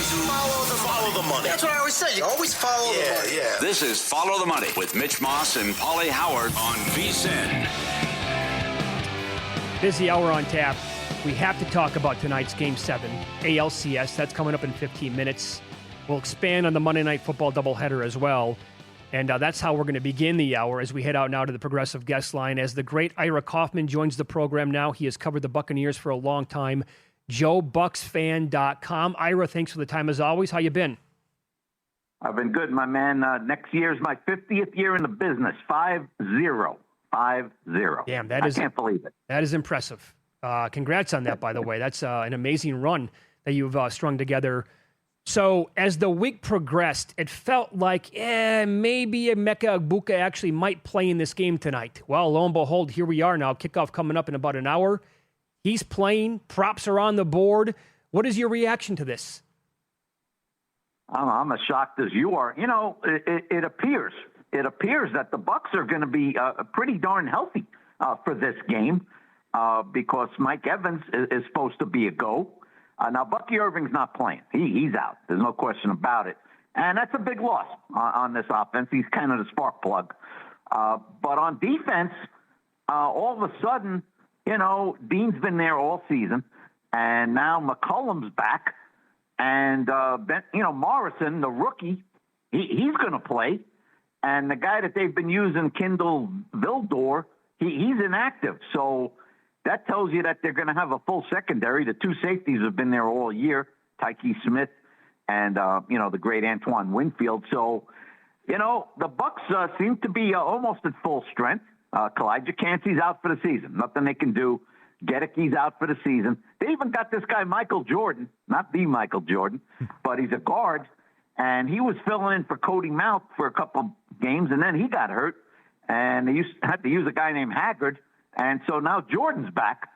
Follow the money. That's what I always say. You always follow the money. Yeah. This is Follow the Money with Mitch Moss and Pauly Howard on VSiN. Busy hour on tap. We have to talk about tonight's Game 7, ALCS. That's coming up in 15 minutes. We'll expand on the Monday Night Football doubleheader as well. And that's how we're going to begin the hour as we head out now to the Progressive Guest Line. As the great Ira Kaufman joins the program now. He has covered the Buccaneers for a long time. JoeBucksFan.com. Ira, thanks for the time as always. How you been? I've been good, my man. Next year's my 50th year in the business. 5-0. 5-0. Damn, I can't believe it. That is impressive. Congrats on that, by the way. That's an amazing run that you've strung together. So as the week progressed, it felt like maybe Emeka Egbuka actually might play in this game tonight. Well, lo and behold, here we are now. Kickoff coming up in about an hour. He's playing. Props are on the board. What is your reaction to this? I'm as shocked as you are. You know, it appears that the Bucs are going to be pretty darn healthy for this game because Mike Evans is supposed to be a go. Now, Bucky Irving's not playing. He's out. There's no question about it. And that's a big loss on this offense. He's kind of the spark plug. But on defense, all of a sudden, you know, Dean's been there all season, and now McCollum's back. And, Morrison, the rookie, he's going to play. And the guy that they've been using, Kindle Vildor, he's inactive. So that tells you that they're going to have a full secondary. The two safeties have been there all year, Tyke Smith and, the great Antoine Winfield. So, you know, the Bucs seem to be almost at full strength. Kalijah Cansey's out for the season. Nothing they can do. Gedicke's out for the season. They even got this guy, Michael Jordan, not the Michael Jordan, but he's a guard, and he was filling in for Cody Mount for a couple of games, and then he got hurt, and they had to use a guy named Haggard, and so now Jordan's back.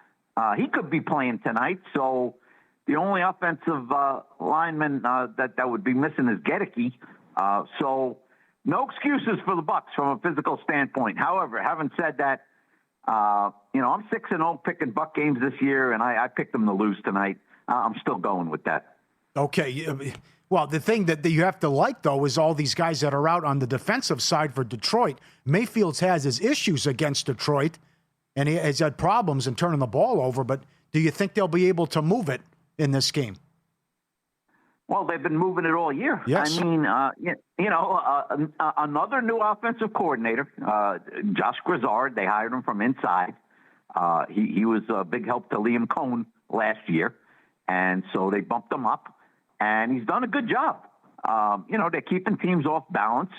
He could be playing tonight, so the only offensive lineman that would be missing is Gedicke. So no excuses for the Bucs from a physical standpoint. However, having said that, I'm 6-0 picking Buck games this year, and I picked them to lose tonight. I'm still going with that. Okay. Well, the thing that you have to like, though, is all these guys that are out on the defensive side for Detroit. Mayfield's has his issues against Detroit, and he has had problems in turning the ball over, but do you think they'll be able to move it in this game? Well, they've been moving it all year. Yes. I mean, another new offensive coordinator, Josh Grizzard. They hired him from inside. He was a big help to Liam Cohn last year, and so they bumped him up, and he's done a good job. They're keeping teams off balance.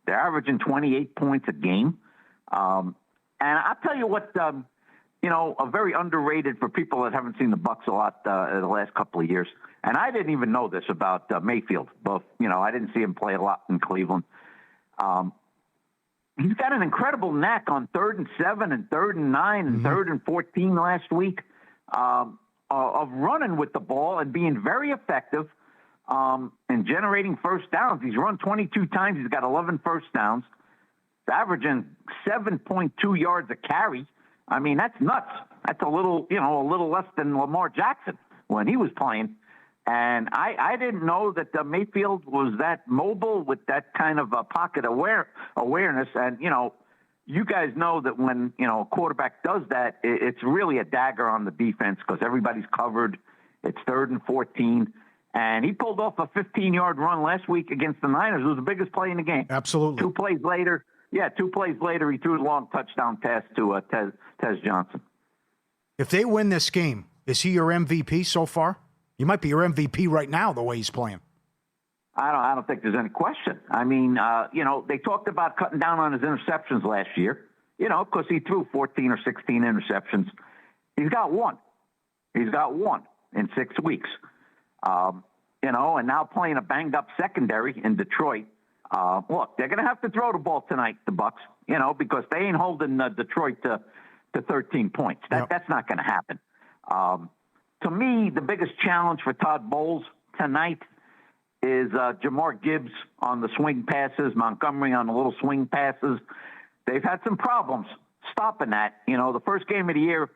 They're averaging 28 points a game. And I'll tell you what, a very underrated for people that haven't seen the Bucs a lot in the last couple of years. And I didn't even know this about Mayfield. Both, I didn't see him play a lot in Cleveland. He's got an incredible knack on 3rd and 7 and 3rd and 9 and 3rd and 14 last week of running with the ball and being very effective and generating first downs. He's run 22 times. He's got 11 first downs. He's averaging 7.2 yards a carry. I mean, that's nuts. That's a little less than Lamar Jackson when he was playing. And I didn't know that Mayfield was that mobile with that kind of pocket awareness. And, you guys know that when, a quarterback does that, it's really a dagger on the defense because everybody's covered. It's 3rd and 14. And he pulled off a 15-yard run last week against the Niners. It was the biggest play in the game. Absolutely. 2 plays later, he threw a long touchdown pass to Tez Johnson. If they win this game, is he your MVP so far? He might be your MVP right now, the way he's playing. I don't think there's any question. I mean, they talked about cutting down on his interceptions last year, because he threw 14 or 16 interceptions. He's got one. He's got one in 6 weeks. And now playing a banged-up secondary in Detroit. Look, they're going to have to throw the ball tonight, the Bucs, because they ain't holding Detroit to 13 points. That's not going to happen. To me, the biggest challenge for Todd Bowles tonight is Jamar Gibbs on the swing passes, Montgomery on the little swing passes. They've had some problems stopping that. The first game of the year,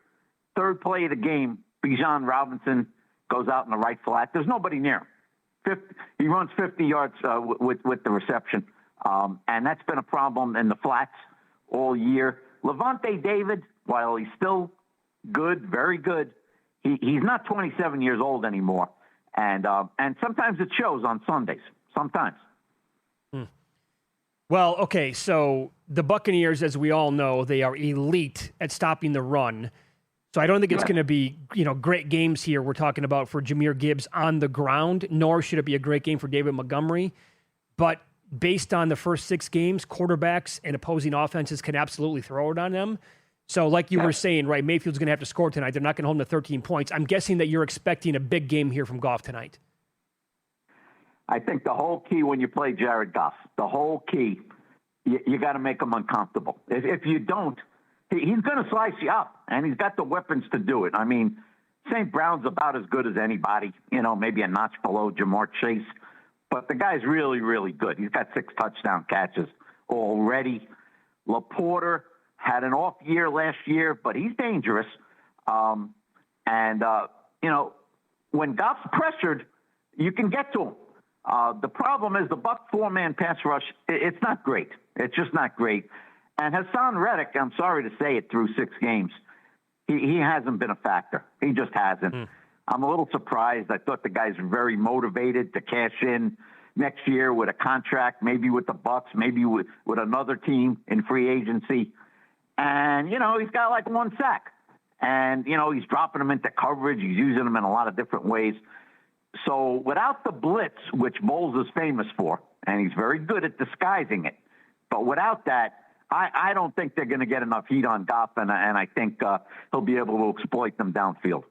3rd play of the game, Bijan Robinson goes out in the right flat. There's nobody near him. he runs 50 yards with the reception. And that's been a problem in the flats all year. Levante David, while he's still good, very good, he's not 27 years old anymore. And sometimes it shows on Sundays. Sometimes. Well, okay, so the Buccaneers, as we all know, they are elite at stopping the run. So I don't think it's going to be, great games here we're talking about for Jahmyr Gibbs on the ground, nor should it be a great game for David Montgomery. But based on the first 6 games, quarterbacks and opposing offenses can absolutely throw it on them. So like you were saying, right, Mayfield's going to have to score tonight. They're not going to hold him to 13 points. I'm guessing that you're expecting a big game here from Goff tonight. I think the whole key when you play Jared Goff, the whole key, you got to make him uncomfortable. If you don't, he's going to slice you up, and he's got the weapons to do it. I mean, St. Brown's about as good as anybody, maybe a notch below Jamar Chase. But the guy's really, really good. He's got 6 touchdown catches already. Laporta had an off year last year, but he's dangerous. When Goff's pressured, you can get to him. The problem is the Buck 4-man pass rush, it's not great. It's just not great. And Hassan Reddick, I'm sorry to say it, through 6 games, he hasn't been a factor. He just hasn't. I'm a little surprised. I thought the guy's very motivated to cash in next year with a contract, maybe with the Bucks, maybe with another team in free agency. And, he's got like 1 sack. And, he's dropping them into coverage. He's using them in a lot of different ways. So without the blitz, which Bowles is famous for, and he's very good at disguising it, but without that, I don't think they're going to get enough heat on Goff, and I think he'll be able to exploit them downfield.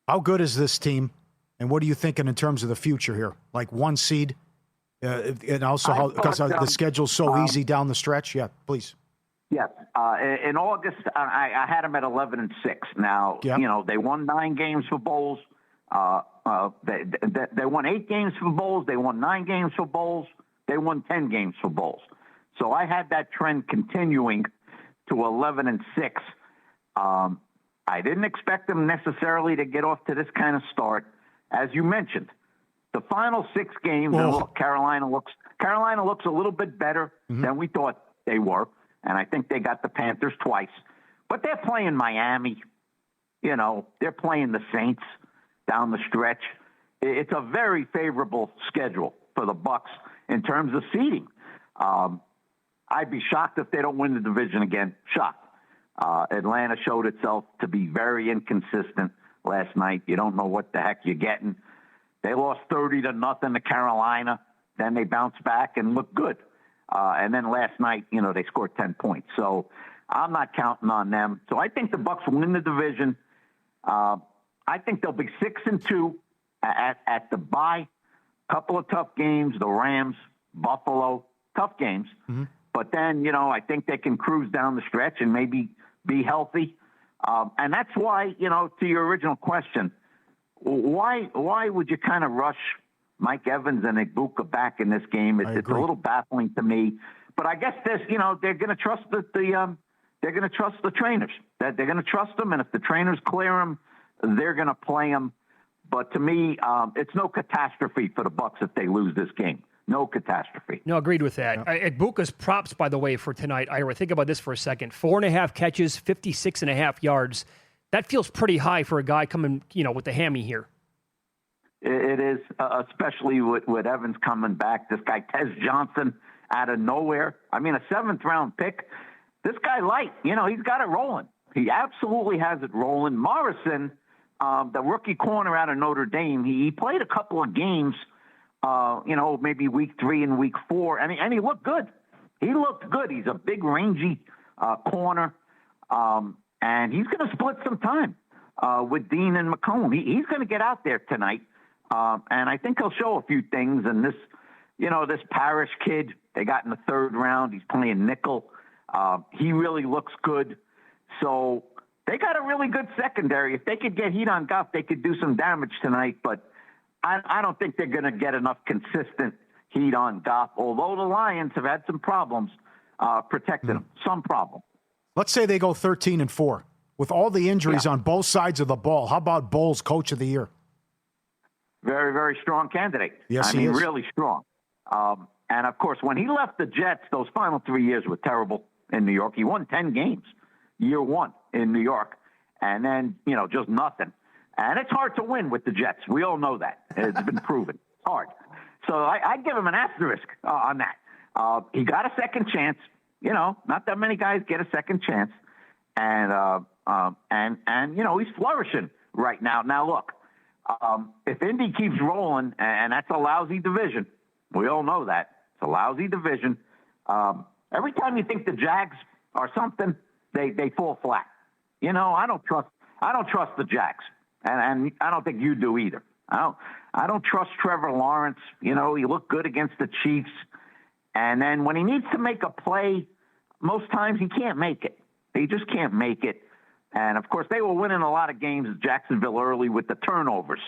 How good is this team, and what are you thinking in terms of the future here? Like 1 seed, and also because the schedule's so easy down the stretch? Yeah, please. Yes. In August, I had them at 11-6. Now, they won 9 games for Bowles. They won 8 games for Bowles. They won 9 games for Bowles. They won 10 games for Bowles. So I had that trend continuing to 11-6. I didn't expect them necessarily to get off to this kind of start. As you mentioned, the final 6 games, and look, Carolina looks a little bit better than we thought they were. And I think they got the Panthers twice. But they're playing Miami. They're playing the Saints down the stretch. It's a very favorable schedule for the Bucks in terms of seeding. I'd be shocked if they don't win the division again. Shocked. Atlanta showed itself to be very inconsistent last night. You don't know what the heck you're getting. They lost 30-0 to Carolina. Then they bounced back and looked good. And then last night, they scored 10 points. So I'm not counting on them. So I think the Bucks win the division. I think they'll be 6-2 at the bye. Couple of tough games, the Rams, Buffalo, tough games. But then, I think they can cruise down the stretch and maybe be healthy. And that's why, to your original question, why would you kind of rush Mike Evans and Ibuka back in this game? It's a little baffling to me. But I guess they're going to trust they're going to trust the trainers. That they're going to trust them, and if the trainers clear them, they're going to play them. But to me, it's no catastrophe for the Bucks if they lose this game. No catastrophe. No, agreed with that. Ibuka's props, by the way, for tonight, Ira, think about this for a second. 4.5 catches, 56.5 yards. That feels pretty high for a guy coming, with the hammy here. It is, especially with Evans coming back. This guy, Tez Johnson, out of nowhere. I mean, a 7th-round pick. This guy light. He's got it rolling. He absolutely has it rolling. Morrison, the rookie corner out of Notre Dame, he played a couple of games, maybe week 3 and week 4, and he looked good. He looked good. He's a big, rangy corner, and he's going to split some time with Dean and McComb. He's going to get out there tonight, and I think he'll show a few things. And this, this Parrish kid they got in the 3rd round, he's playing nickel. He really looks good. So they got a really good secondary. If they could get heat on Goff, they could do some damage tonight. But I don't think they're going to get enough consistent heat on Goff, although the Lions have had some problems protecting him. Some problem. Let's say they go 13-4. With all the injuries on both sides of the ball, how about Bowles Coach of the Year? very, very strong candidate. Yes, I mean, he is. really strong. And, of course, when he left the Jets, those final 3 years were terrible in New York. He won 10 games year one in New York, and then, just nothing. And it's hard to win with the Jets. We all know that. It's been proven. It's hard. So I'd give him an asterisk on that. He got a second chance. Not that many guys get a second chance. And he's flourishing right now. Now, look, if Indy keeps rolling, and that's a lousy division, we all know that. It's a lousy division. Every time you think the Jags are something, they fall flat. I don't trust the Jags, and I don't think you do either. I don't trust Trevor Lawrence. He looked good against the Chiefs, and then when he needs to make a play, most times he can't make it. He just can't make it. And of course, they were winning a lot of games at Jacksonville early with the turnovers,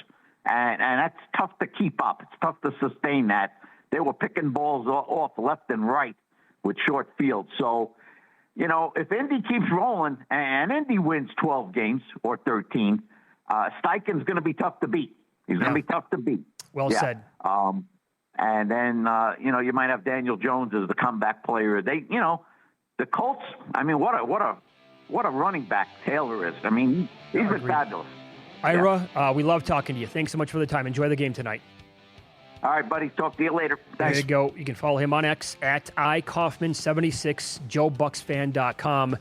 and that's tough to keep up. It's tough to sustain that. They were picking balls off left and right with short fields. So, if Indy keeps rolling and Indy wins 12 games or 13, Steichen's going to be tough to beat. He's going to be tough to beat. Well said. And then, you might have Daniel Jones as the comeback player. The Colts, I mean, what a running back Taylor is. I mean, he's been fabulous. Ira, we love talking to you. Thanks so much for the time. Enjoy the game tonight. All right, buddy. Talk to you later. Thanks. There you go. You can follow him on X at ikaufman76, joebucksfan.com.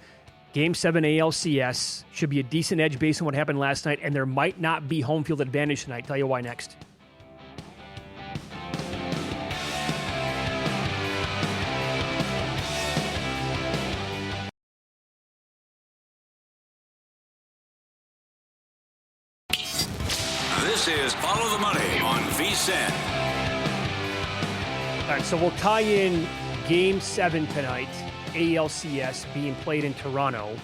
Game 7 ALCS should be a decent edge based on what happened last night, and there might not be home field advantage tonight. Tell you why next. This is Follow the Money on VSiN. All right, so we'll tie in Game 7 tonight, ALCS being played in Toronto,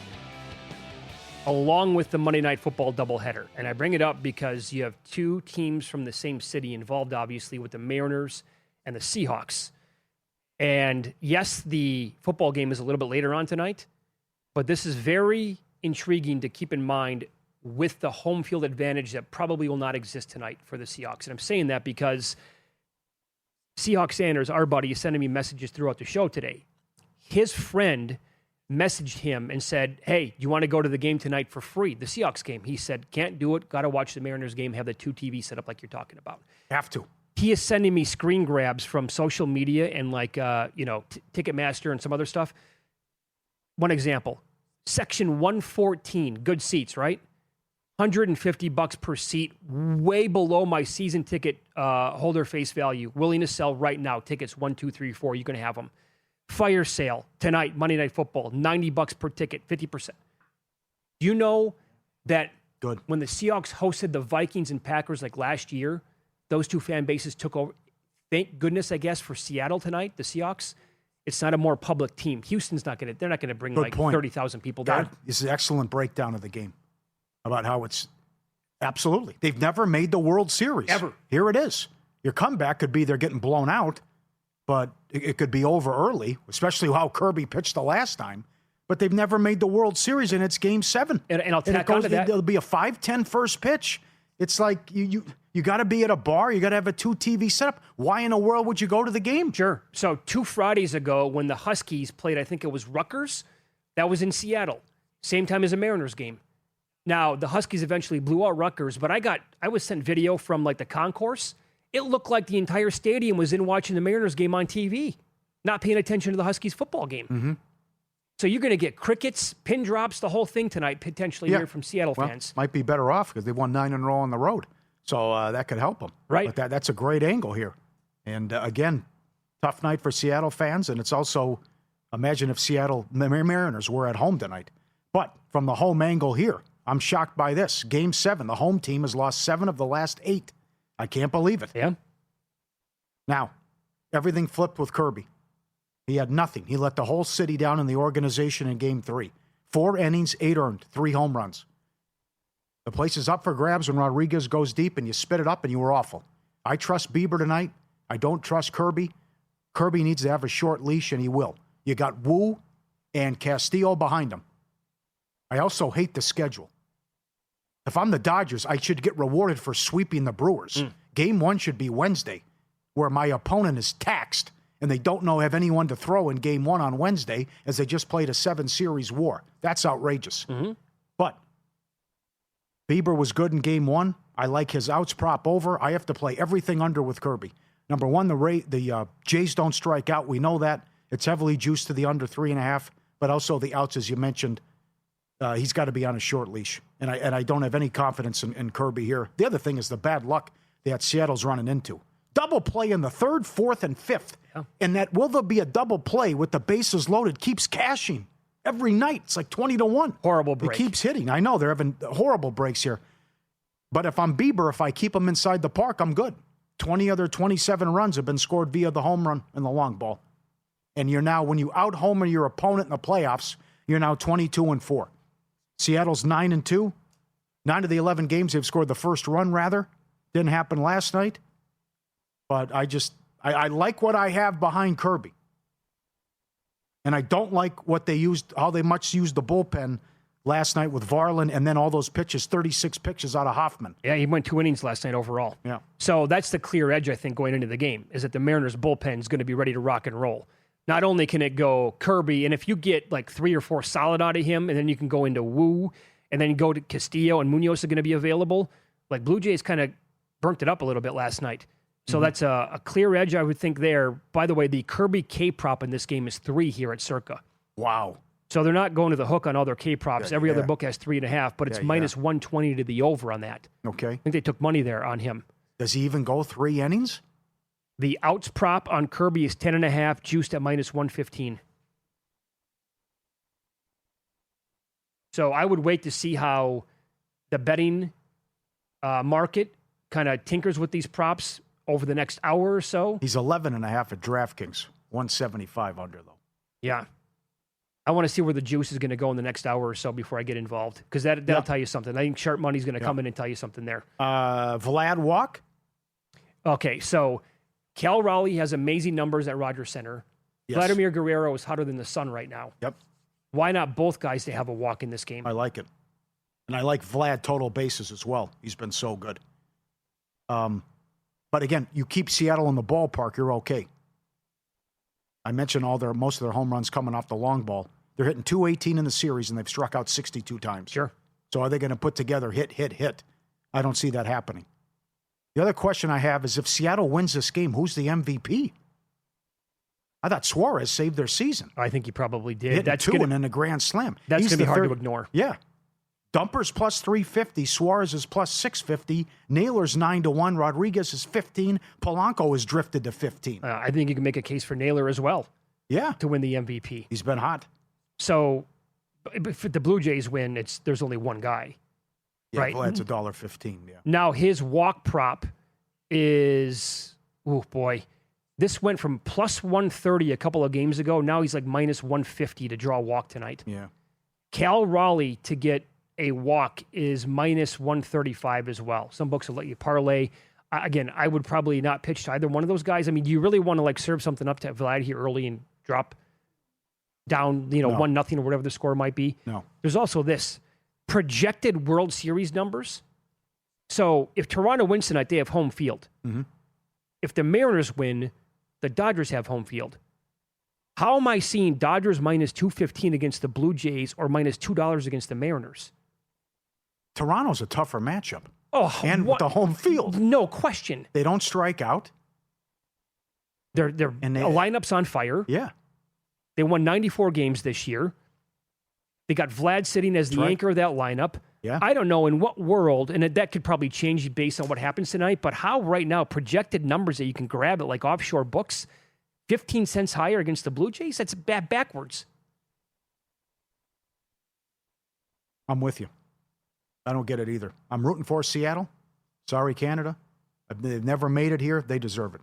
along with the Monday Night Football doubleheader. And I bring it up because you have two teams from the same city involved, obviously, with the Mariners and the Seahawks. And yes, the football game is a little bit later on tonight, but this is very intriguing to keep in mind with the home field advantage that probably will not exist tonight for the Seahawks. And I'm saying that because Seahawks Sanders, our buddy, is sending me messages throughout the show today. His friend messaged him and said, hey, do you want to go to the game tonight for free, the Seahawks game? He said, can't do it. Got to watch the Mariners game, have the two TV set up like you're talking about. Have to. He is sending me screen grabs from social media and Ticketmaster and some other stuff. One example, section 114, good seats, right? $150 per seat, way below my season ticket holder face value. Willing to sell right now. Tickets 1, 2, 3, 4. You can have them. Fire sale tonight, Monday Night Football, $90 per ticket, 50%. Do you know that when the Seahawks hosted the Vikings and Packers like last year, those two fan bases took over? Thank goodness, I guess, for Seattle tonight, the Seahawks. It's not a more public team. Houston's not going to. They're not going to bring 30,000 people there. This is an excellent breakdown of the game. About how it's absolutely. They've never made the World Series. Ever. Here it is. Your comeback could be they're getting blown out, but it could be over early, especially how Kirby pitched the last time. But they've never made the World Series, and it's Game 7. And I'll tack on to that. It'll be a 5-10 first pitch. It's like you got to be at a bar. You got to have a 2 TV setup. Why in the world would you go to the game? Sure. So 2 Fridays ago when the Huskies played, I think it was Rutgers, that was in Seattle. Same time as a Mariners game. Now, the Huskies eventually blew out Rutgers, but I was sent video from like the concourse. It looked like the entire stadium was in watching the Mariners game on TV, not paying attention to the Huskies football game. Mm-hmm. So you're going to get crickets, pin drops, the whole thing tonight, potentially here from Seattle fans. Might be better off because they won 9 in a row on the road. So that could help them. Right. But that's a great angle here. And again, tough night for Seattle fans. And it's also, imagine if Seattle Mariners were at home tonight. But from the home angle here, I'm shocked by this. Game 7, the home team has lost 7 of the last 8. I can't believe it. Yeah. Now, everything flipped with Kirby. He had nothing. He let the whole city down in the organization in Game 3. 4 innings, 8 earned, 3 home runs. The place is up for grabs when Rodriguez goes deep and you spit it up and you were awful. I trust Bieber tonight. I don't trust Kirby. Kirby needs to have a short leash, and he will. You got Wu and Castillo behind him. I also hate the schedule. If I'm the Dodgers, I should get rewarded for sweeping the Brewers. Game 1 should be Wednesday, where my opponent is taxed and they don't have anyone to throw in Game 1 on Wednesday as they just played a 7-series war. That's outrageous. Mm-hmm. But Bieber was good in Game 1. I like his outs prop over. I have to play everything under with Kirby. Number one, the Jays don't strike out. We know that. It's heavily juiced to the under 3.5, but also the outs, as you mentioned. He's got to be on a short leash, and I don't have any confidence in Kirby here. The other thing is the bad luck that Seattle's running into. Double play in the 3rd, 4th, and 5th, and that will there be a double play with the bases loaded keeps cashing every night. It's like 20-1. Horrible break. It keeps hitting. I know they're having horrible breaks here, but if I'm Bieber, if I keep him inside the park, I'm good. 20 other 27 runs have been scored via the home run and the long ball, and you're now when you out homer your opponent in the playoffs, you're now 22-4. Seattle's 9-2. 9 of the 11 games they've scored the first run, rather. Didn't happen last night. But I like what I have behind Kirby. And I don't like what they used, how they much used the bullpen last night with Varland and then all those pitches, 36 pitches out of Hoffman. Yeah, he went 2 innings last night overall. Yeah. So that's the clear edge, I think, going into the game, is that the Mariners bullpen is going to be ready to rock and roll. Not only can it go Kirby, and if you get like 3 or 4 solid out of him, and then you can go into Wu, and then you go to Castillo, and Munoz are going to be available. Like Blue Jays kind of burnt it up a little bit last night. So that's a clear edge, I would think, there. By the way, the Kirby K prop in this game is 3 here at Circa. Wow. So they're not going to the hook on all their K props. Every other book has 3.5, but it's minus 120 to the over on that. Okay. I think they took money there on him. Does he even go 3 innings? The outs prop on Kirby is 10.5, juiced at minus 115. So I would wait to see how the betting market kind of tinkers with these props over the next hour or so. He's 11.5 at DraftKings. 175 under, though. Yeah. I want to see where the juice is going to go in the next hour or so before I get involved, because that'll tell you something. I think Sharp Money's going to come in and tell you something there. Vlad walk? Okay, so Cal Raleigh has amazing numbers at Rogers Center. Yes. Vladimir Guerrero is hotter than the sun right now. Yep. Why not both guys to have a walk in this game? I like it. And I like Vlad total bases as well. He's been so good. But again, you keep Seattle in the ballpark, you're okay. I mentioned most of their home runs coming off the long ball. They're hitting .218 in the series, and they've struck out 62 times. Sure. So are they going to put together hit? I don't see that happening. The other question I have is if Seattle wins this game, who's the MVP? I thought Suarez saved their season. I think he probably did. That's 2 and then a grand slam. That's going to be hard to ignore. Yeah. Dumper's plus 350. Suarez is plus 650. Naylor's 9-1. Rodriguez is 15. Polanco has drifted to 15. I think you can make a case for Naylor as well. Yeah. To win the MVP. He's been hot. So if the Blue Jays win, there's only one guy. Yeah, right? Vlad's $1.15. Yeah. Now his walk prop is, oh boy, this went from plus 130 a couple of games ago. Now he's like minus 150 to draw a walk tonight. Yeah. Cal Raleigh to get a walk is minus 135 as well. Some books will let you parlay. Again, I would probably not pitch to either one of those guys. I mean, do you really want to like serve something up to Vlad here early and drop down, No. 1-0 or whatever the score might be? No. There's also this projected World Series numbers. So if Toronto wins tonight, they have home field. Mm-hmm. If the Mariners win, the Dodgers have home field. How am I seeing Dodgers minus 215 against the Blue Jays or minus $2 against the Mariners? Toronto's a tougher matchup. Oh, and with the home field. No question. They don't strike out. Their lineup's on fire. Yeah. They won 94 games this year. They got Vlad sitting as the anchor of that lineup. Yeah. I don't know in what world, and that could probably change based on what happens tonight, but how right now projected numbers that you can grab at like offshore books, 15 cents higher against the Blue Jays? That's backwards. I'm with you. I don't get it either. I'm rooting for Seattle. Sorry, Canada. They've never made it here. They deserve it.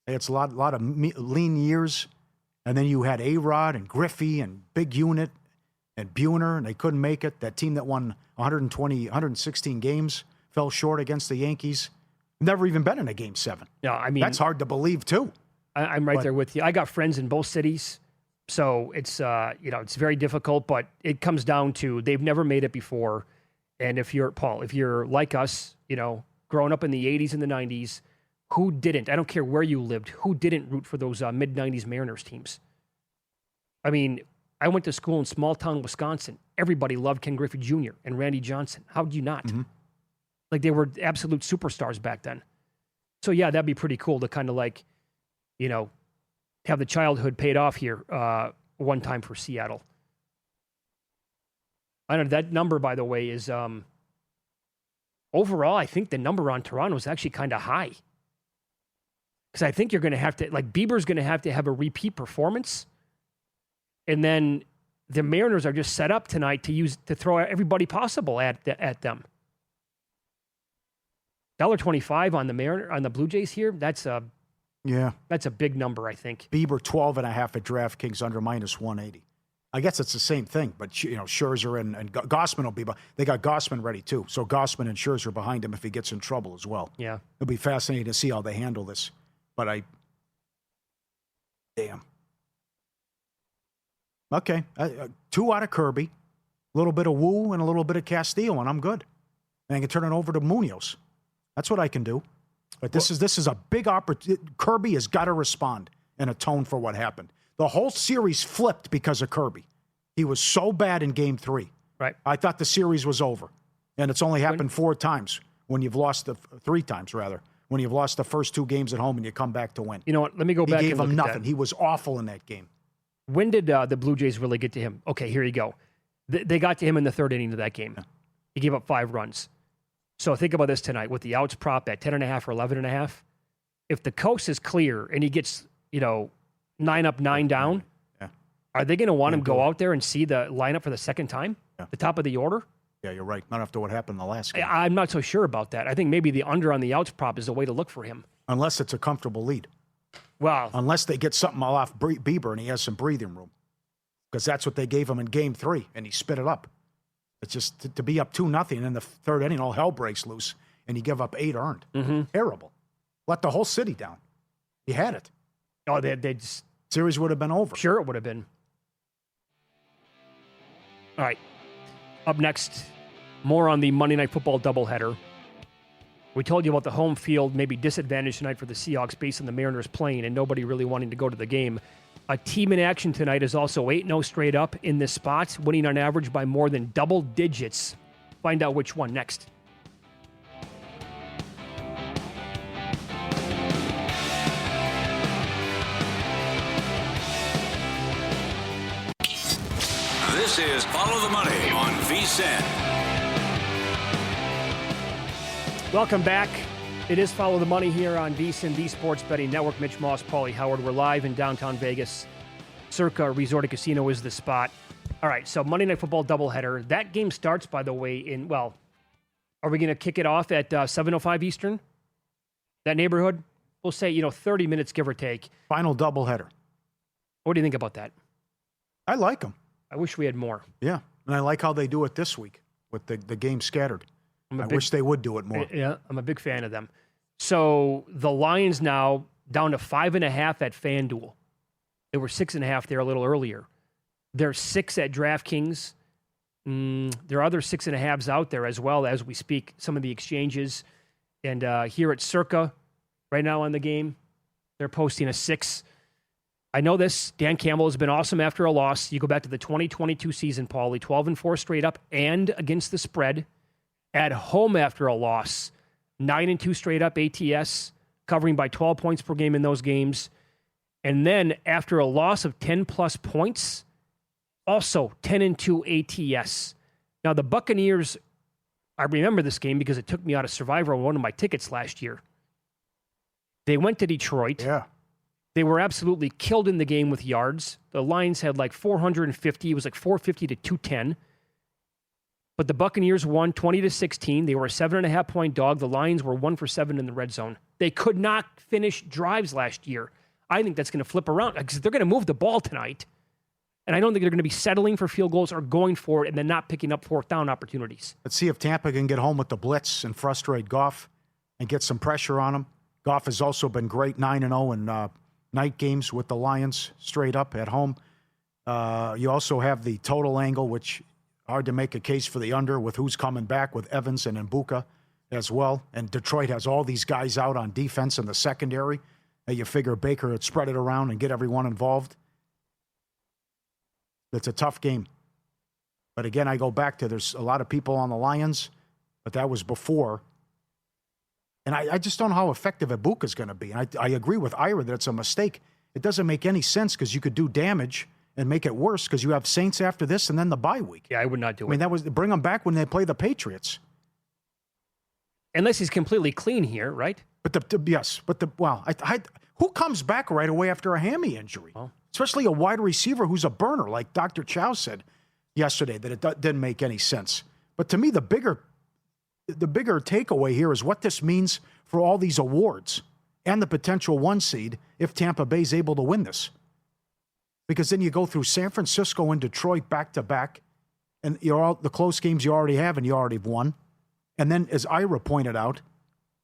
It's a lot of lean years. And then you had A-Rod and Griffey and Big Unit and Buhner, and they couldn't make it. That team that won 116 games fell short against the Yankees. Never even been in a Game 7. Yeah, I mean, that's hard to believe, too. I'm right there with you. I got friends in both cities. So it's, it's very difficult, but it comes down to they've never made it before. And if you're, Paul, if you're like us, growing up in the 80s and the 90s, who didn't? I don't care where you lived. Who didn't root for those mid-90s Mariners teams? I mean, I went to school in small-town Wisconsin. Everybody loved Ken Griffey Jr. and Randy Johnson. How would you not? Mm-hmm. Like, they were absolute superstars back then. So, yeah, that'd be pretty cool to kind of like, you know, have the childhood paid off here one time for Seattle. I don't know. That number, by the way, is overall, I think the number on Toronto is actually kind of high. Because I think you're going to have to, like, Bieber's going to have a repeat performance. And then the Mariners are just set up tonight to throw everybody possible at them. $1.25 on the Blue Jays here. That's a big number, I think. Bieber 12.5 at DraftKings under -180. I guess it's the same thing, but you know, Scherzer and Gossman will be. They got Gossman ready too, so Gossman and Scherzer behind him if he gets in trouble as well. Yeah, it'll be fascinating to see how they handle this. But damn. Okay, 2 out of Kirby, a little bit of Wu and a little bit of Castillo, and I'm good. And I can turn it over to Munoz. That's what I can do. But this is a big opportunity. Kirby has got to respond and atone for what happened. The whole series flipped because of Kirby. He was so bad in Game 3. Right. I thought the series was over, and it's only happened 4 times when you've lost 3 times rather when you've lost the first 2 games at home and you come back to win. You know what? Let me go back. He gave and him look at nothing. that. He was awful in that game. When did the Blue Jays really get to him? Okay, here you go. They got to him in the 3rd inning of that game. Yeah. He gave up 5 runs. So think about this tonight with the outs prop at 10.5 or 11.5. If the coast is clear and he gets, 9 up, 9 down, are they going to want him go out there and see the lineup for the second time? Yeah. The top of the order? Yeah, you're right. Not after what happened in the last game. I'm not so sure about that. I think maybe the under on the outs prop is the way to look for him. Unless it's a comfortable lead. Well, unless they get something off Bieber and he has some breathing room. Because that's what they gave him in Game 3, and he spit it up. It's just to be up 2-0 in the 3rd inning, all hell breaks loose, and you give up 8 earned. Mm-hmm. Terrible. Let the whole city down. You had it. Oh, they just... Series would have been over. Sure it would have been. All right. Up next, more on the Monday Night Football doubleheader. We told you about the home field, maybe disadvantage tonight for the Seahawks based on the Mariners playing and nobody really wanting to go to the game. A team in action tonight is also 8-0 straight up in this spot, winning on average by more than double digits. Find out which one next. This is Follow the Money on VSiN. Welcome back. It is Follow the Money here on VSiN, the Sports Betting Network. Mitch Moss, Pauly Howard. We're live in downtown Vegas. Circa Resort and Casino is the spot. All right, so Monday Night Football doubleheader. That game starts, by the way, are we going to kick it off at 7:05 Eastern? That neighborhood? We'll say, 30 minutes, give or take. Final doubleheader. What do you think about that? I like them. I wish we had more. Yeah, and I like how they do it this week with the game scattered. I wish they would do it more. Yeah, I'm a big fan of them. So the Lions now down to 5.5 at FanDuel. They were 6.5 there a little earlier. They're 6 at DraftKings. There are other 6.5s out there as well as we speak. Some of the exchanges. And here at Circa, right now on the game, they're posting a 6. I know this. Dan Campbell has been awesome after a loss. You go back to the 2022 season, Pauly, 12-4 straight up and against the spread. At home after a loss, 9-2 straight up ATS, covering by 12 points per game in those games. And then after a loss of 10-plus points, also 10-2 ATS. Now, the Buccaneers, I remember this game because it took me out of Survivor on one of my tickets last year. They went to Detroit. Yeah. They were absolutely killed in the game with yards. The Lions had like 450. It was like 450 to 210. But the Buccaneers won 20-16. They were a 7.5-point dog. The Lions were 1 for 7 in the red zone. They could not finish drives last year. I think that's going to flip around because they're going to move the ball tonight. And I don't think they're going to be settling for field goals or going for it and then not picking up 4th down opportunities. Let's see if Tampa can get home with the blitz and frustrate Goff and get some pressure on him. Goff has also been great, 9-0 in night games with the Lions straight up at home. You also have the total angle, which hard to make a case for the under with who's coming back with Evans and Mbuka. as well. And Detroit has all these guys out on defense in the secondary. You figure Baker would spread it around and get everyone involved. It's a tough game. But again, I go back to there's a lot of people on the Lions, but that was before. And I just don't know how effective Ibuka's going to be. And I agree with Ira that it's a mistake. It doesn't make any sense because you could do damage and make it worse because you have Saints after this and then the bye week. Yeah, I would not do it. I mean, that was bring them back when they play the Patriots. Unless he's completely clean here, right? But who comes back right away after a hammy injury? Oh. Especially a wide receiver who's a burner, like Dr. Chow said yesterday, that it didn't make any sense. But to me, the bigger takeaway here is what this means for all these awards and the potential 1 seed if Tampa Bay's able to win this. Because then you go through San Francisco and Detroit back-to-back, and the close games you already have and you already won. And then, as Ira pointed out,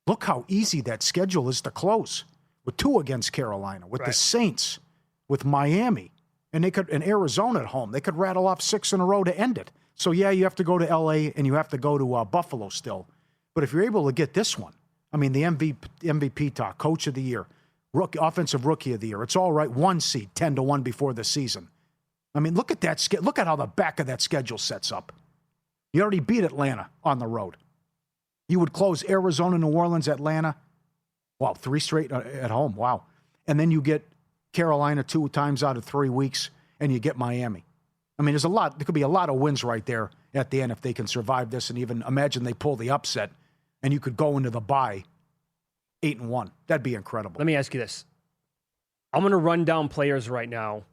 look how easy that schedule is to close. With 2 against Carolina, with the Saints, with Miami, and Arizona at home. They could rattle off 6 in a row to end it. So, yeah, you have to go to L.A. and you have to go to Buffalo still. But if you're able to get this one, I mean, the MVP talk, Coach of the Year, Offensive Rookie of the Year, it's all right. 1 seed, 10-1 before the season. I mean, look at that. Look at how the back of that schedule sets up. You already beat Atlanta on the road. You would close Arizona, New Orleans, Atlanta. Wow, 3 straight at home. Wow. And then you get Carolina 2 times out of 3 weeks, and you get Miami. I mean, there could be a lot of wins right there at the end if they can survive this, and even imagine they pull the upset, and you could go into the bye 8-1. That'd be incredible. Let me ask you this. I'm going to run down players right now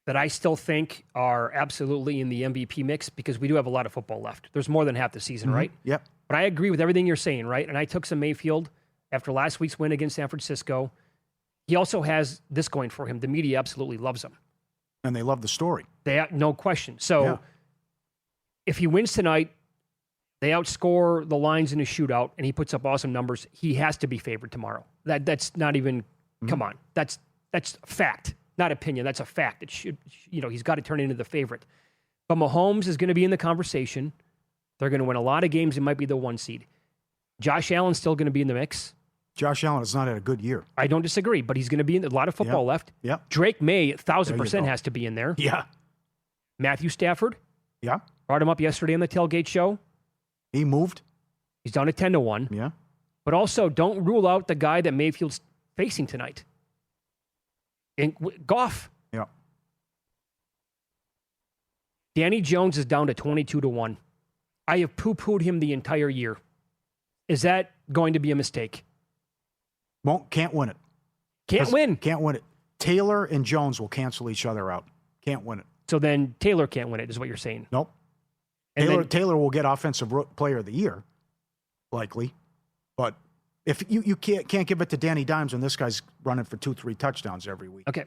that I still think are absolutely in the MVP mix because we do have a lot of football left. There's more than half the season, right? Yep. But I agree with everything you're saying, right? And I took some Mayfield after last week's win against San Francisco. He also has this going for him. The media absolutely loves him. And they love the story. No question. So if he wins tonight, they outscore the Lions in a shootout, and he puts up awesome numbers. He has to be favored tomorrow. That's not even, come on. That's fact, not opinion. That's a fact. It should, he's got to turn into the favorite. But Mahomes is going to be in the conversation. They're going to win a lot of games. It might be the 1 seed. Josh Allen's still going to be in the mix. Josh Allen has not had a good year. I don't disagree, but he's going to be in a lot of football left. Yep. Drake May, 1,000% has to be in there. Yeah. Matthew Stafford. Yeah. Brought him up yesterday on the tailgate show. He moved. He's down to 10-1. Yeah. But also, don't rule out the guy that Mayfield's facing tonight. Goff. Yeah. Danny Jones is down to 22-1. I have poo-pooed him the entire year. Is that going to be a mistake? Can't win it. Can't win it. Taylor and Jones will cancel each other out. Can't win it. So then Taylor can't win it, is what you're saying. Nope. And Taylor will get Offensive Player of the Year, likely. But if you can't give it to Danny Dimes when this guy's running for 2-3 touchdowns every week. Okay.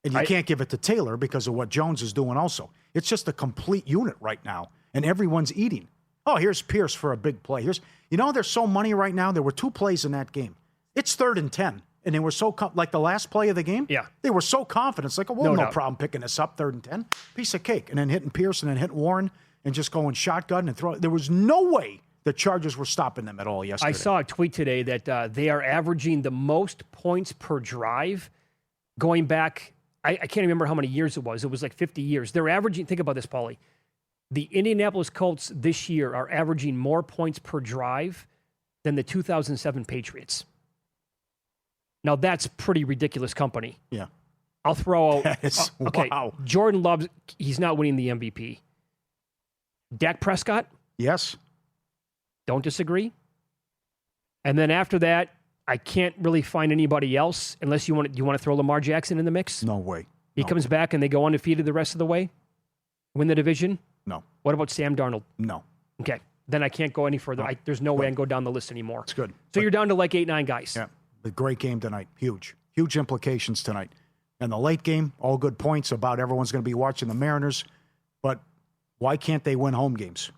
And you can't give it to Taylor because of what Jones is doing also. It's just a complete unit right now, and everyone's eating. Oh, here's Pierce for a big play. There's so money right now. There were 2 plays in that game. It's 3rd and 10, and they were so like the last play of the game. Yeah, they were so confident. It's like, no problem picking this up 3rd and 10, piece of cake, and then hitting Pierce and then hitting Warren and just going shotgun and throw. There was no way the Chargers were stopping them at all yesterday. I saw a tweet today that they are averaging the most points per drive going back. I can't remember how many years it was. It was like 50 years. They're averaging. Think about this, Pauly. The Indianapolis Colts this year are averaging more points per drive than the 2007 Patriots. Now, that's pretty ridiculous company. Yeah. I'll throw out. Okay. Wow. Jordan Love, he's not winning the MVP. Dak Prescott? Yes. Don't disagree. And then after that, I can't really find anybody else unless you want to throw Lamar Jackson in the mix. No way. He comes back and they go undefeated the rest of the way? Win the division? No. What about Sam Darnold? No. Okay. Then I can't go any further. No. There's no way I can go down the list anymore. It's good. So you're down to like 8-9 guys. Yeah. A great game tonight. Huge implications tonight. And the late game, all good points about everyone's going to be watching the Mariners. But why can't they win home games?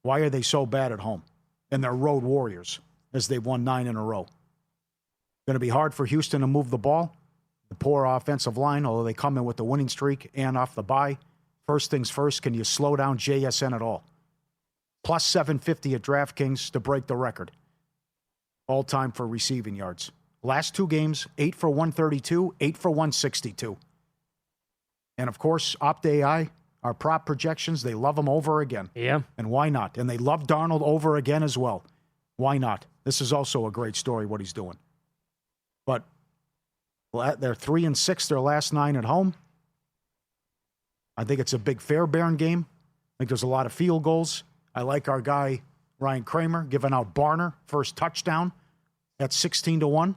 Why are they so bad at home? And they're road warriors as they've won 9 in a row. Going to be hard for Houston to move the ball. The poor offensive line, although they come in with the winning streak and off the bye. First things first, can you slow down JSN at all? plus 750 at DraftKings to break the record. All time for receiving yards. Last 2 games, 8 for 132, 8 for 162. And, of course, OptAI, our prop projections, they love him over again. Yeah. And why not? And they love Darnold over again as well. Why not? This is also a great story, what he's doing. But they're 3-6 their last 9 at home. I think it's a big Fairbairn game. I think there's a lot of field goals. I like our guy, Ryan Kramer, giving out Barner, first touchdown at 16-1. And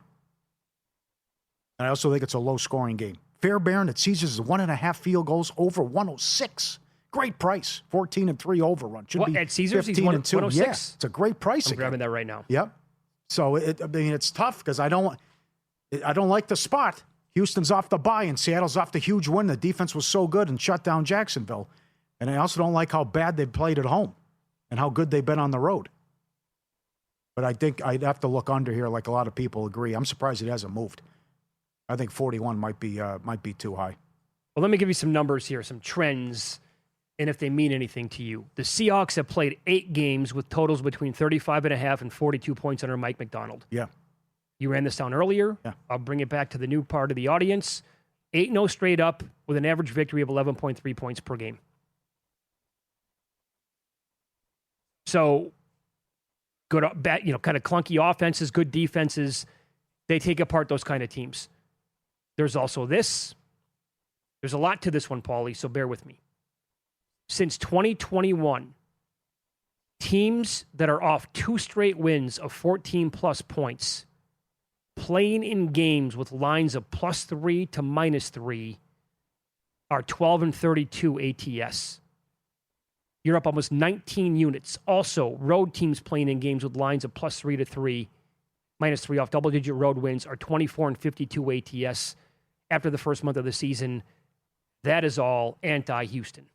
I also think it's a low-scoring game. Fairbairn at Caesars is 1.5 field goals over 106. Great price. 14-3 overrun. Should be at Caesars, 15-2. he's 106? Yeah, it's a great price. I'm grabbing that right now. Yep. So it's tough because I don't like the spot. Houston's off the bye and Seattle's off the huge win. The defense was so good and shut down Jacksonville. And I also don't like how bad they've played at home and how good they've been on the road. But I think I'd have to look under here like a lot of people agree. I'm surprised it hasn't moved. I think 41 might be too high. Well, let me give you some numbers here, some trends, and if they mean anything to you. The Seahawks have played 8 games with totals between 35.5 and 42 points under Mike McDonald. Yeah. You ran this down earlier. Yeah. I'll bring it back to the new part of the audience. 8-0 straight up with an average victory of 11.3 points per game. So, good, bad, kind of clunky offenses, good defenses. They take apart those kind of teams. There's also this. There's a lot to this one, Pauly, so bear with me. Since 2021, teams that are off 2 straight wins of 14-plus points, playing in games with lines of +3 to -3, are 12-32 ATS. You're up almost 19 units. Also, road teams playing in games with lines of +3 to -3 off double-digit road wins are 24-52 ATS after the first month of the season. That is all anti-Houston.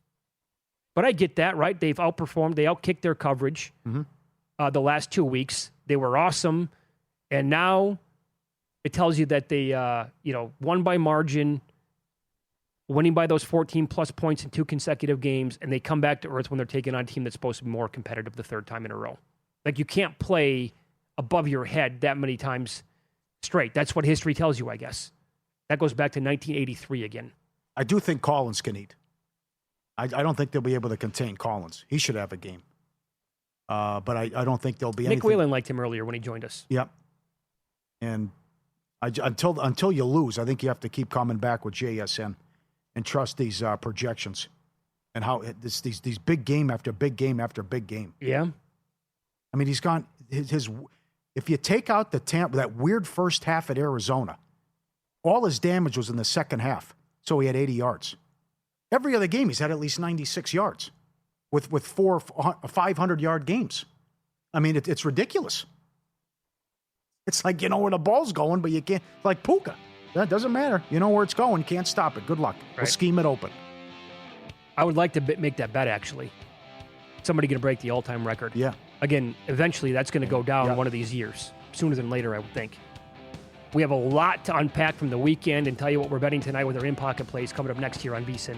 But I get that, right? They've outperformed. They outkicked their coverage the last 2 weeks. They were awesome. And now it tells you that they, won by margin, winning by those 14-plus points in 2 consecutive games, and they come back to earth when they're taking on a team that's supposed to be more competitive the 3rd time in a row. Like, you can't play above your head that many times straight. That's what history tells you, I guess. That goes back to 1983 again. I do think Collins can eat. I don't think they'll be able to contain Collins. He should have a game. But I don't think there'll be anything. Nick Whalen liked him earlier when he joined us. Yep. And until you lose, I think you have to keep coming back with JSN and trust these projections and how these big game after big game after big game. Yeah. I mean, he's gone his if you take out the Tampa, that weird first half at Arizona, all his damage was in the second half. So he had 80 yards. Every other game, he's had at least 96 yards with 4 500-yard games. I mean, it's ridiculous. It's like you know where the ball's going, but you can't. Like Puka. That doesn't matter. You know where it's going. Can't stop it. Good luck. Right. We'll scheme it open. I would like to make that bet, actually. Somebody going to break the all-time record. Yeah. Again, eventually that's going to go down one of these years. Sooner than later, I would think. We have a lot to unpack from the weekend and tell you what we're betting tonight with our in-pocket plays coming up next here on VSiN.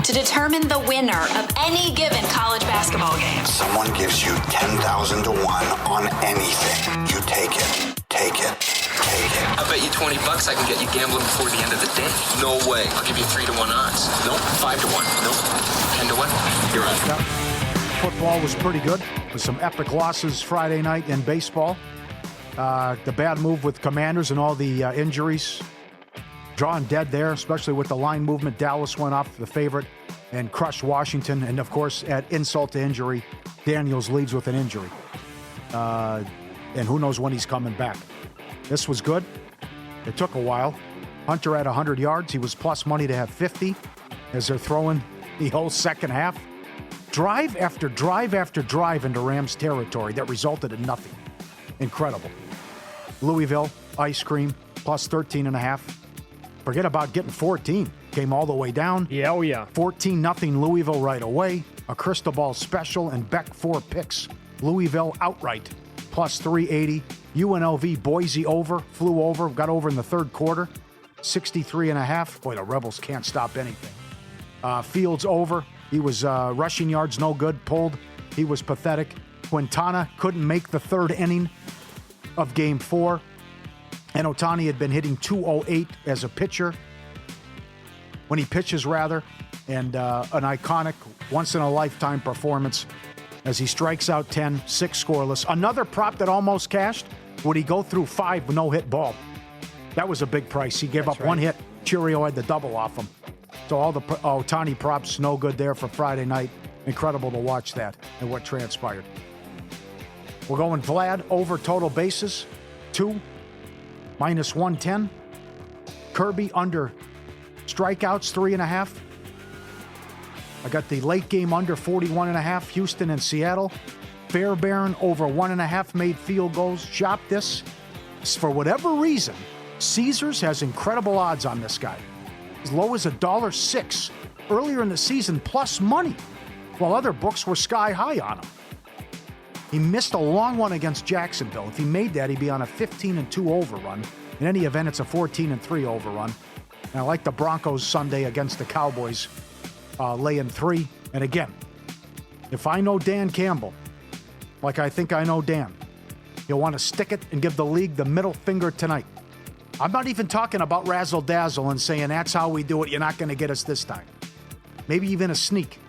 To determine the winner of any given college basketball game. Someone gives you 10,000 to 1 on anything. You take it. Take it. Take it. I bet you $20 I can get you gambling before the end of the day. No way. I'll give you 3 to 1 odds. Nope. 5 to 1. Nope. 10 to 1. You're on. Yep. Football was pretty good with some epic losses Friday night in baseball. The bad move with Commanders and all the injuries. Drawn dead there, especially with the line movement. Dallas went off the favorite and crushed Washington. And, of course, at insult to injury, Daniels leaves with an injury. And who knows when he's coming back. This was good. It took a while. Hunter had 100 yards. He was plus money to have 50 as they're throwing the whole second half. Drive after drive after drive into Rams territory that resulted in nothing. Incredible. Louisville, ice cream, plus 13.5. Forget about getting 14. came all the way down. Yeah, oh yeah. 14-0 Louisville right away. A Cristobal special and Beck 4 picks. Louisville outright, plus 380. UNLV Boise over, flew over, got over in the third quarter. 63.5. Boy, the Rebels can't stop anything. Fields over. He was rushing yards, no good, pulled. He was pathetic. Quintana couldn't make the third inning of Game 4. And Ohtani had been hitting 208 as a pitcher. When he pitches, rather. And an iconic, once-in-a-lifetime performance as he strikes out 10, 6 scoreless. Another prop that almost cashed, would he go through 5 no-hit ball? That was a big price. He gave up one hit. Cheerio had the double off him. So all the Ohtani props, no good there for Friday night. Incredible to watch that and what transpired. We're going Vlad over total bases, 2, minus 110. Kirby under strikeouts, 3.5. I got the late game under 41.5, Houston and Seattle. Fairbairn over 1.5 made field goals. Shop this. For whatever reason, Caesars has incredible odds on this guy. As low as $1.06 earlier in the season, plus money, while other books were sky high on him. He missed a long one against Jacksonville. If he made that, he'd be on a 15-2 overrun. In any event, it's a 14-3 overrun. And I like the Broncos Sunday against the Cowboys, laying 3. And again, if I know Dan Campbell, like I think I know Dan, he'll want to stick it and give the league the middle finger tonight. I'm not even talking about razzle-dazzle and saying that's how we do it. You're not going to get us this time. Maybe even a sneak.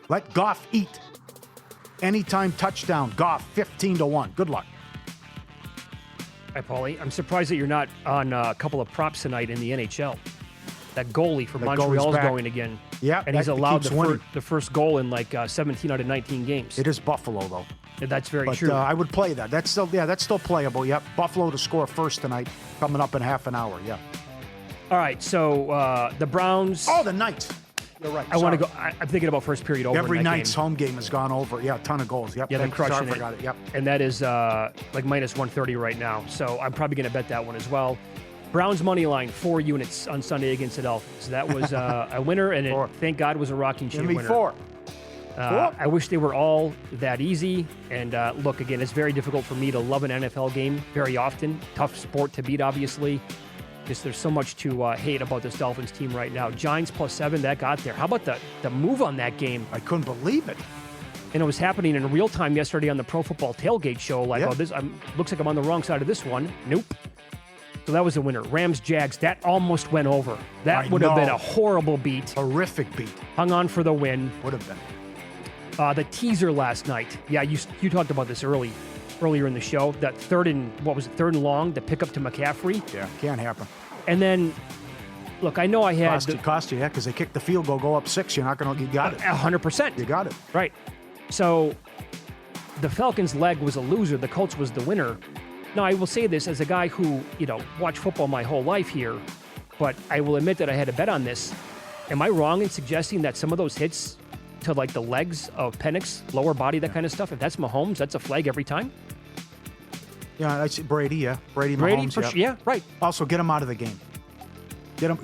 Let Goff eat. Anytime touchdown, Goff, 15-1. Good luck. Hi, Pauly. I'm surprised that you're not on a couple of props tonight in the NHL. That goalie from Montreal's going again. Yeah, and he's allowed the first goal in like 17 out of 19 games. It is Buffalo, though. Yeah, that's very true. I would play that. That's still playable. Yep. Buffalo to score first tonight, coming up in half an hour. Yeah. All right, so the Browns. Oh, the Knights. You're right. I want to go. I'm thinking about first period over. Every in that Knight's home game has gone over. Yeah, a ton of goals. Yep. Yeah, they're crushing Sorry, it. I forgot it. Yep. And that is like minus 130 right now. So I'm probably going to bet that one as well. Browns money line, 4 units on Sunday against the Dolphins. That was a winner, and it, thank God, was a rocking chair winner. 4. I wish they were all that easy. And look, again, it's very difficult for me to love an NFL game very often. Tough sport to beat, obviously. Just there's so much to hate about this Dolphins team right now. Giants +7, that got there. How about the move on that game? I couldn't believe it. And it was happening in real time yesterday on the Pro Football Tailgate show. Like, oh, this looks like I'm on the wrong side of this one. Nope. So that was the winner. Rams-Jags, that almost went over. That would have been a horrible beat. Horrific beat. Hung on for the win. Would have been. The teaser last night. Yeah, you talked about this earlier in the show. That third and long, the pickup to McCaffrey. Yeah, can't happen. And then, look, I know I had... Cost you, because they kicked the field goal, go up 6. You're not going to... You got it. 100%. You got it. Right. So, the Falcons' leg was a loser. The Colts was the winner. Now, I will say this as a guy who, watched football my whole life here, but I will admit that I had a bet on this. Am I wrong in suggesting that some of those hits to, like, the legs of Penix, lower body, that kind of stuff, if that's Mahomes, that's a flag every time? Yeah, that's Brady, yeah. Brady, Mahomes, yeah, right. Also, get him out of the game.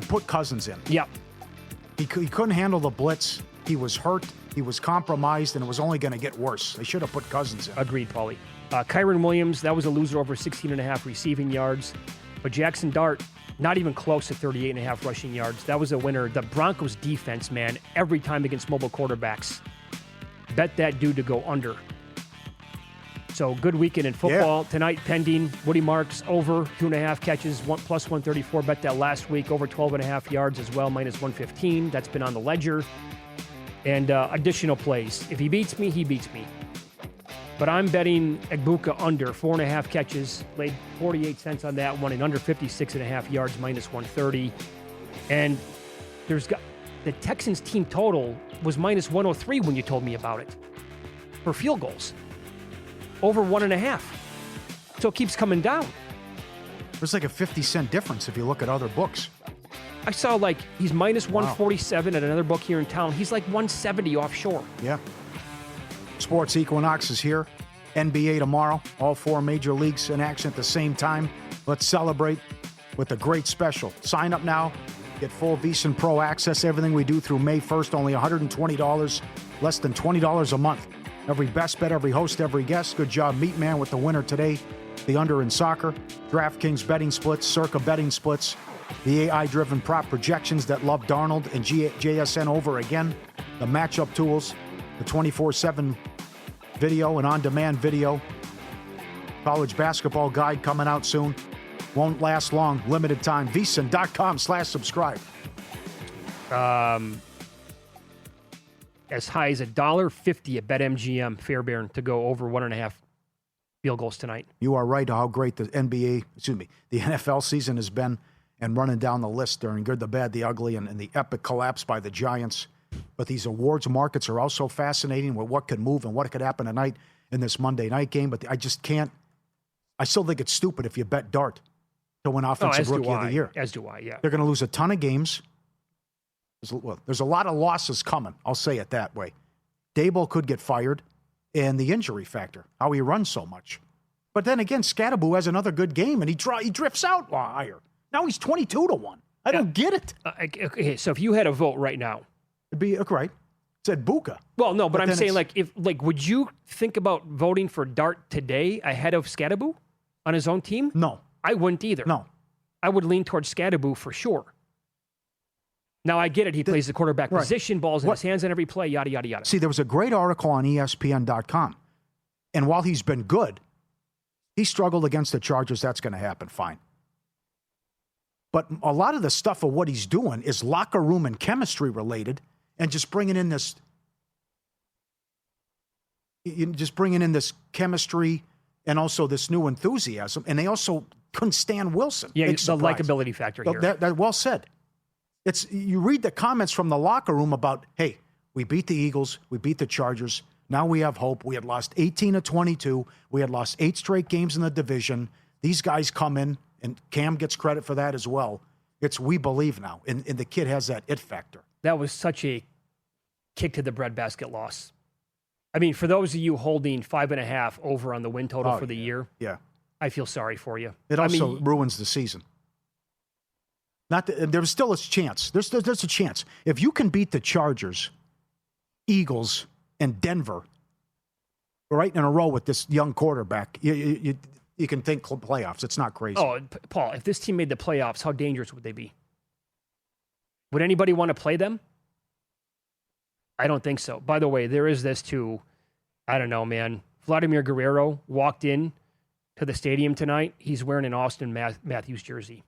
Put Cousins in. Yeah. He couldn't handle the blitz. He was hurt. He was compromised, and it was only going to get worse. They should have put Cousins in. Agreed, Pauly. Kyron Williams, that was a loser over 16.5 receiving yards. But Jackson Dart, not even close to 38.5 rushing yards. That was a winner. The Broncos defense, man, every time against mobile quarterbacks. Bet that dude to go under. So good weekend in football. Tonight, pending. Woody Marks over 2.5 catches, plus 134. Bet that last week, over 12.5 yards as well, minus 115. That's been on the ledger. And additional plays. If he beats me, he beats me. But I'm betting Egbuka under 4.5 catches, laid 48 cents on that one, and under 56.5 yards, minus 130. And the Texans team total was minus 103 when you told me about it for field goals. Over 1.5. So it keeps coming down. There's like a 50-cent difference if you look at other books. I saw he's minus 147 at another book here in town. He's like 170 offshore. Yeah. Sports Equinox is here. NBA tomorrow. All 4 major leagues in action at the same time. Let's celebrate with a great special. Sign up now. Get full VSiN Pro access, everything we do through May 1st, only $120, less than $20 a month. Every best bet, every host, every guest. Good job, Meat Man, with the winner today. The under in soccer. DraftKings betting splits, Circa betting splits. The AI-driven prop projections that love Darnold and JSN over again. The matchup tools. The 24/7 video and on-demand video. College basketball guide coming out soon. Won't last long. Limited time. VSiN.com/subscribe. As high as $1.50 at BetMGM Fairbairn to go over 1.5 field goals tonight. You are right how great the NFL season has been, and running down the list during good, the bad, the ugly, and the epic collapse by the Giants. But these awards markets are also fascinating with what could move and what could happen tonight in this Monday night game. But I just can't. I still think it's stupid if you bet Dart to win Offensive Rookie of the Year. As do I, yeah. They're going to lose a ton of games. There's a lot of losses coming. I'll say it that way. Dable could get fired, and the injury factor, how he runs so much. But then again, Scatterbo has another good game, and he drifts out higher. Now he's 22-1. I don't get it. Okay, so if you had a vote right now, it'd be right. It said Buka. Well, no, but I'm saying would you think about voting for Dart today ahead of Scatterbo on his own team? No, I wouldn't either. No, I would lean towards Scatterbo for sure. Now, I get it. He plays the quarterback position, balls in his hands on every play, yada, yada, yada. See, there was a great article on ESPN.com. And while he's been good, he struggled against the Chargers. That's going to happen. Fine. But a lot of the stuff of what he's doing is locker room and chemistry related, and just bringing in this chemistry and also this new enthusiasm. And they also couldn't stand Wilson. Yeah, the likability factor here. That well said. You read the comments from the locker room about, hey, we beat the Eagles, we beat the Chargers, now we have hope. We had lost 18 of 22. We had lost 8 straight games in the division. These guys come in, and Cam gets credit for that as well. It's we believe now, and the kid has that it factor. That was such a kick to the breadbasket loss. I mean, for those of you holding 5.5 over on the win total for the year, I feel sorry for you. It also ruins the season. There's still a chance. There's a chance. If you can beat the Chargers, Eagles, and Denver right in a row with this young quarterback, you can think playoffs. It's not crazy. Oh, Paul, if this team made the playoffs, how dangerous would they be? Would anybody want to play them? I don't think so. By the way, there is this too. I don't know, man. Vladimir Guerrero walked in to the stadium tonight. He's wearing an Austin Matthews jersey.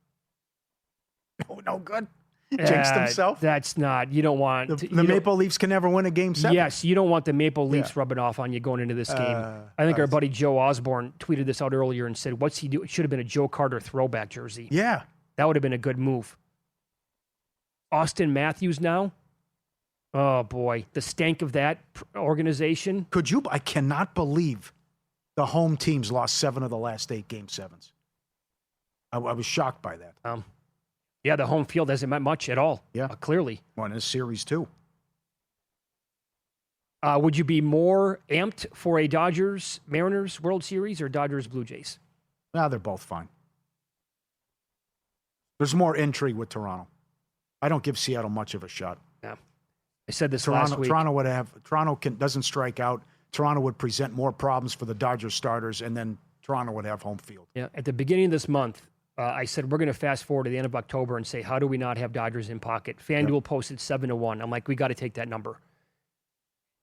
Oh, no good. Jinxed himself. That's not. You don't want the Maple Leafs can never win a game 7. Yes, you don't want the Maple Leafs rubbing off on you going into this game. I think our buddy Joe Osborne tweeted this out earlier and said, "What's he do? It should have been a Joe Carter throwback jersey." Yeah, that would have been a good move. Austin Matthews now. Oh boy, the stank of that organization. Could you? I cannot believe the home teams lost 7 of the last 8 game 7s. I was shocked by that. Yeah, the home field hasn't meant much at all. Yeah. Clearly. Won this series, too. Would you be more amped for a Dodgers-Mariners World Series or Dodgers-Blue Jays? No, they're both fine. There's more intrigue with Toronto. I don't give Seattle much of a shot. Yeah. I said this last week. Toronto doesn't strike out. Toronto would present more problems for the Dodgers starters, and then Toronto would have home field. Yeah. At the beginning of this month, I said, we're going to fast forward to the end of October and say, how do we not have Dodgers in pocket? FanDuel posted 7-1. I'm like, we got to take that number.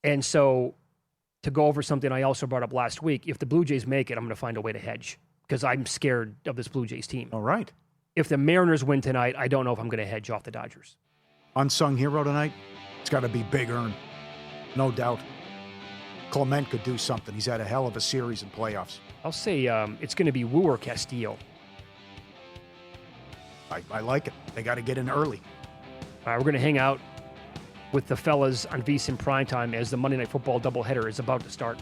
And so to go over something I also brought up last week, if the Blue Jays make it, I'm going to find a way to hedge because I'm scared of this Blue Jays team. All right. If the Mariners win tonight, I don't know if I'm going to hedge off the Dodgers. Unsung hero tonight? It's got to be Big Earn. No doubt. Clement could do something. He's had a hell of a series in playoffs. I'll say it's going to be Wu or Castillo. I like it. They got to get in early. All right, we're going to hang out with the fellas on VSiN Primetime as the Monday Night Football doubleheader is about to start.